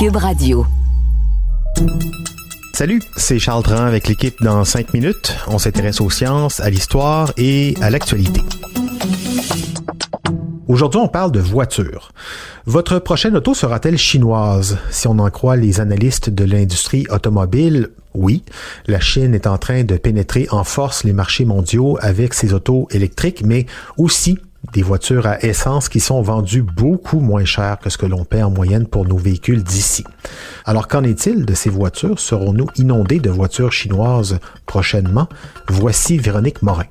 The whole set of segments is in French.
Cube Radio. Salut, c'est Charles Dran avec l'équipe dans 5 minutes. On s'intéresse aux sciences, à l'histoire et à l'actualité. Aujourd'hui, on parle de voitures. Votre prochaine auto sera-t-elle chinoise? Si on en croit les analystes de l'industrie automobile, oui. La Chine est en train de pénétrer en force les marchés mondiaux avec ses autos électriques, mais aussi des voitures à essence qui sont vendues beaucoup moins cher que ce que l'on paie en moyenne pour nos véhicules d'ici. Alors, qu'en est-il de ces voitures? Serons-nous inondés de voitures chinoises prochainement? Voici Véronique Morin.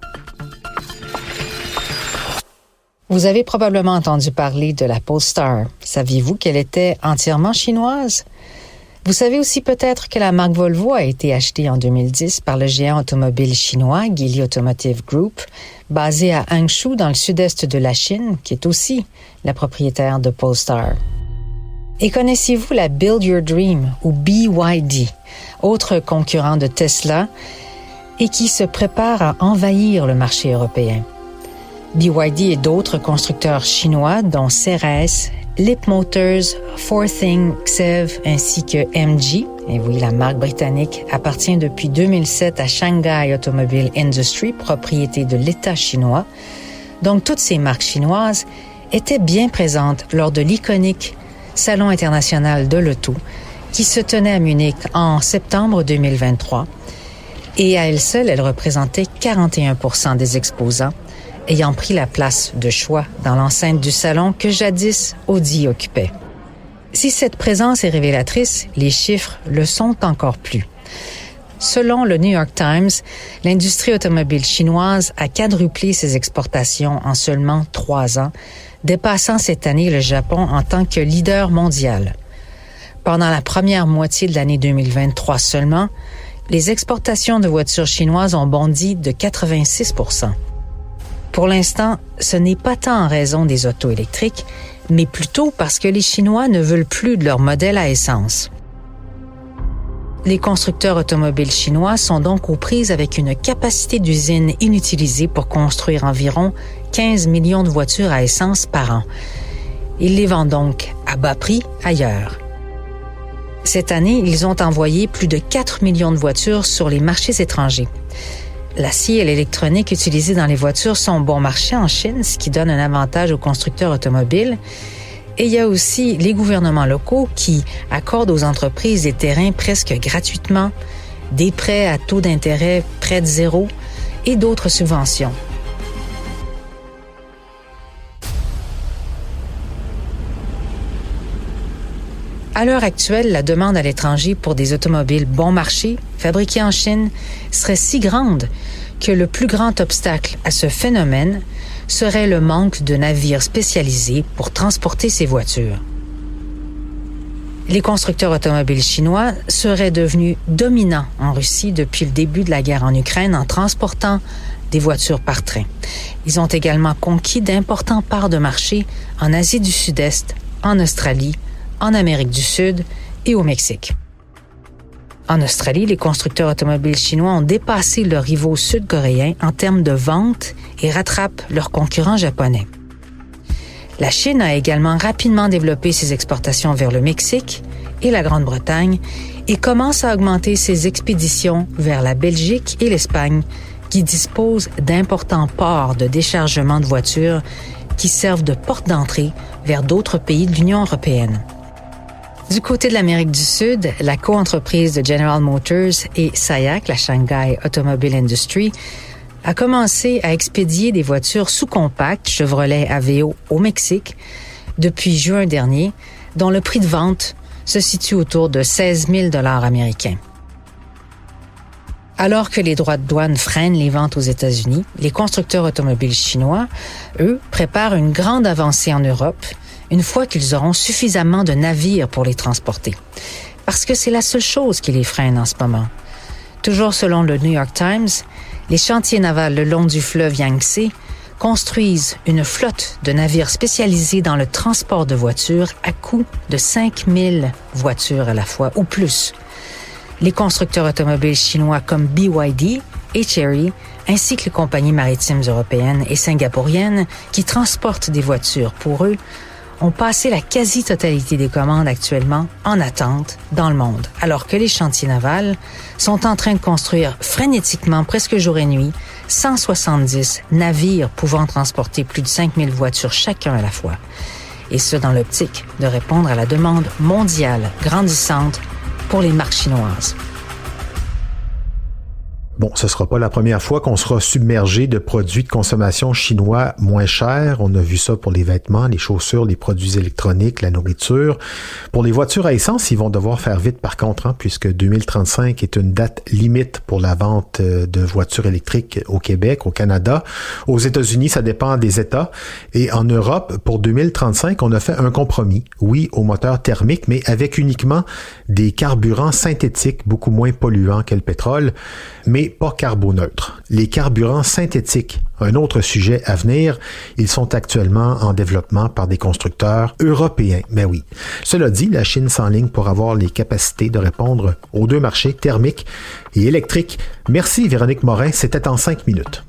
Vous avez probablement entendu parler de la Polestar. Saviez-vous qu'elle était entièrement chinoise? Vous savez aussi peut-être que la marque Volvo a été achetée en 2010 par le géant automobile chinois Geely Automotive Group, basé à Hangzhou dans le sud-est de la Chine, qui est aussi la propriétaire de Polestar. Et connaissez-vous la Build Your Dream ou BYD, autre concurrent de Tesla, et qui se prépare à envahir le marché européen? BYD et d'autres constructeurs chinois, dont Ceres, Leapmotor, Forthing, Xev ainsi que MG, et oui, la marque britannique appartient depuis 2007 à Shanghai Automobile Industry, propriété de l'État chinois. Donc, toutes ces marques chinoises étaient bien présentes lors de l'iconique Salon international de l'auto qui se tenait à Munich en septembre 2023. Et à elles seules, elles représentaient 41% des exposants, ayant pris la place de choix dans l'enceinte du salon que jadis Audi occupait. Si cette présence est révélatrice, les chiffres le sont encore plus. Selon le New York Times, l'industrie automobile chinoise a quadruplé ses exportations en seulement 3 ans, dépassant cette année le Japon en tant que leader mondial. Pendant la première moitié de l'année 2023 seulement, les exportations de voitures chinoises ont bondi de 86%. Pour l'instant, ce n'est pas tant en raison des autos électriques, mais plutôt parce que les Chinois ne veulent plus de leur modèle à essence. Les constructeurs automobiles chinois sont donc aux prises avec une capacité d'usine inutilisée pour construire environ 15 millions de voitures à essence par an. Ils les vendent donc à bas prix ailleurs. Cette année, ils ont envoyé plus de 4 millions de voitures sur les marchés étrangers. L'acier et l'électronique utilisés dans les voitures sont bon marché en Chine, ce qui donne un avantage aux constructeurs automobiles. Et il y a aussi les gouvernements locaux qui accordent aux entreprises des terrains presque gratuitement, des prêts à taux d'intérêt près de zéro et d'autres subventions. À l'heure actuelle, la demande à l'étranger pour des automobiles bon marché, fabriquées en Chine, serait si grande que le plus grand obstacle à ce phénomène serait le manque de navires spécialisés pour transporter ces voitures. Les constructeurs automobiles chinois seraient devenus dominants en Russie depuis le début de la guerre en Ukraine en transportant des voitures par train. Ils ont également conquis d'importantes parts de marché en Asie du Sud-Est, en Australie, en Amérique du Sud et au Mexique. En Australie, les constructeurs automobiles chinois ont dépassé leurs rivaux sud-coréens en termes de vente et rattrapent leurs concurrents japonais. La Chine a également rapidement développé ses exportations vers le Mexique et la Grande-Bretagne et commence à augmenter ses expéditions vers la Belgique et l'Espagne, qui disposent d'importants ports de déchargement de voitures qui servent de porte d'entrée vers d'autres pays de l'Union européenne. Du côté de l'Amérique du Sud, la coentreprise de General Motors et SAIC, la Shanghai Automobile Industry, a commencé à expédier des voitures sous-compactes Chevrolet Aveo au Mexique depuis juin dernier, dont le prix de vente se situe autour de 16 000 $ américains. Alors que les droits de douane freinent les ventes aux États-Unis, les constructeurs automobiles chinois, eux, préparent une grande avancée en Europe une fois qu'ils auront suffisamment de navires pour les transporter. Parce que c'est la seule chose qui les freine en ce moment. Toujours selon le New York Times, les chantiers navals le long du fleuve Yangtze construisent une flotte de navires spécialisés dans le transport de voitures à coût de 5 000 voitures à la fois ou plus. Les constructeurs automobiles chinois comme BYD et Chery, ainsi que les compagnies maritimes européennes et singapouriennes qui transportent des voitures pour eux, ont passé la quasi-totalité des commandes actuellement en attente dans le monde, alors que les chantiers navals sont en train de construire frénétiquement, presque jour et nuit, 170 navires pouvant transporter plus de 5000 voitures chacun à la fois. Et ce, dans l'optique de répondre à la demande mondiale grandissante pour les marques chinoises. Bon, ce sera pas la première fois qu'on sera submergé de produits de consommation chinois moins chers. On a vu ça pour les vêtements, les chaussures, les produits électroniques, la nourriture. Pour les voitures à essence, ils vont devoir faire vite par contre, puisque 2035 est une date limite pour la vente de voitures électriques au Québec, au Canada. Aux États-Unis, ça dépend des États. Et en Europe, pour 2035, on a fait un compromis. Oui, au moteur thermique, mais avec uniquement des carburants synthétiques beaucoup moins polluants que le pétrole, mais pas carboneutres. Les carburants synthétiques, un autre sujet à venir, ils sont actuellement en développement par des constructeurs européens. Mais oui. Cela dit, la Chine s'enligne pour avoir les capacités de répondre aux deux marchés thermiques et électriques. Merci Véronique Morin, c'était en 5 minutes.